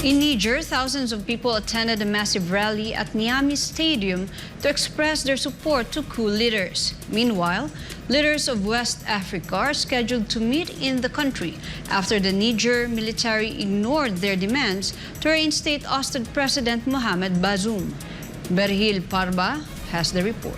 In Niger, thousands of people attended a massive rally at Niamey Stadium to express their support to coup leaders. Meanwhile, leaders of West Africa are scheduled to meet in the country after the Niger military ignored their demands to reinstate ousted President Mohamed Bazoum. Vergil Parba has the report.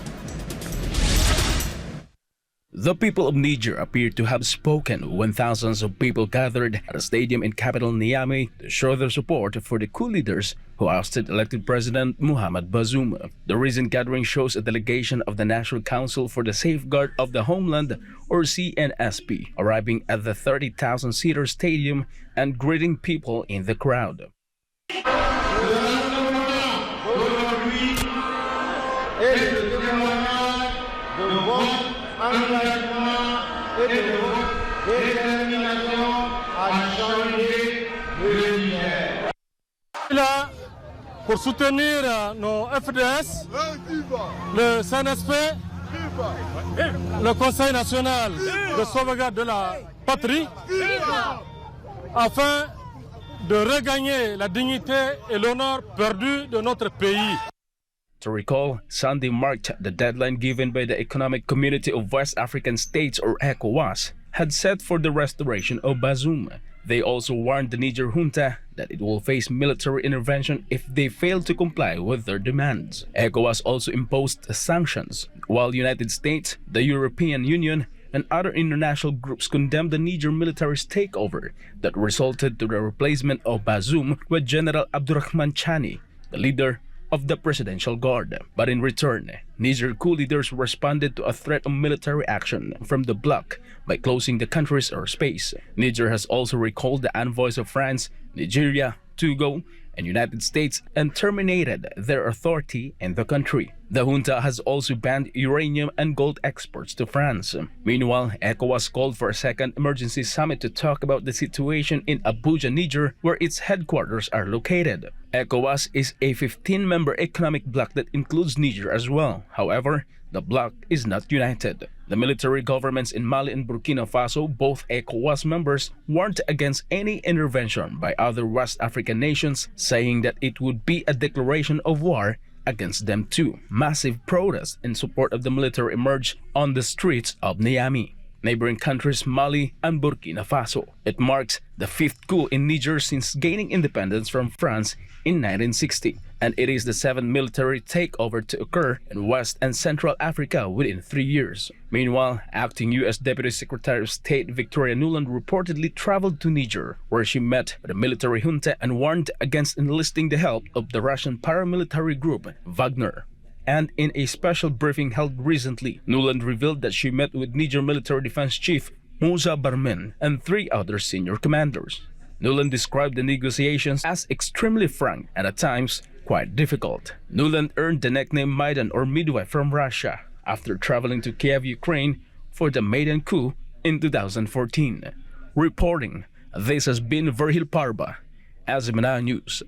The people of Niger appear to have spoken when thousands of people gathered at a stadium in capital Niamey to show their support for the coup leaders who ousted elected President Mohamed Bazoum. The recent gathering shows a delegation of the National Council for the Safeguard of the Homeland, or CNSP, arriving at the 30,000-seater stadium and greeting people in the crowd. Là pour soutenir nos FDS, le CNSP, le Conseil national de sauvegarde de la patrie, afin de regagner la dignité et l'honneur perdus de notre pays. To recall, Sunday marked the deadline given by the Economic Community of West African States, or ECOWAS, had set for the restoration of Bazoum. They also warned the Niger junta that it will face military intervention if they fail to comply with their demands. ECOWAS also imposed sanctions, while United States, the European Union, and other international groups condemned the Niger military's takeover that resulted to the replacement of Bazoum with General Abdurrahman Chani, the leader of the Presidential Guard. But in return, Niger coup leaders responded to a threat of military action from the bloc by closing the country's airspace. Niger has also recalled the envoys of France, Nigeria, Togo, and United States and terminated their authority in the country. The junta has also banned uranium and gold exports to France. Meanwhile, ECOWAS called for a second emergency summit to talk about the situation in Abuja, Niger, where its headquarters are located. ECOWAS is a 15-member economic bloc that includes Niger as well. However, the bloc is not united. The military governments in Mali and Burkina Faso, both ECOWAS members, warned against any intervention by other West African nations, saying that it would be a declaration of war against them too. Massive protests in support of the military emerged on the streets of Niamey, neighboring countries Mali and Burkina Faso. It marks the fifth coup in Niger since gaining independence from France in 1960, and it is the seventh military takeover to occur in West and Central Africa within 3 years. Meanwhile, acting U.S. Deputy Secretary of State Victoria Nuland reportedly traveled to Niger, where she met with the military junta and warned against enlisting the help of the Russian paramilitary group Wagner. And in a special briefing held recently, Nuland revealed that she met with Niger Military Defense Chief Moussa Barmin and 3 other senior commanders. Nuland described the negotiations as extremely frank and at times quite difficult. Nuland earned the nickname Maidan, or midwife, from Russia after traveling to Kiev, Ukraine for the Maidan coup in 2014. Reporting, this has been Vergil Parba, Azimina News.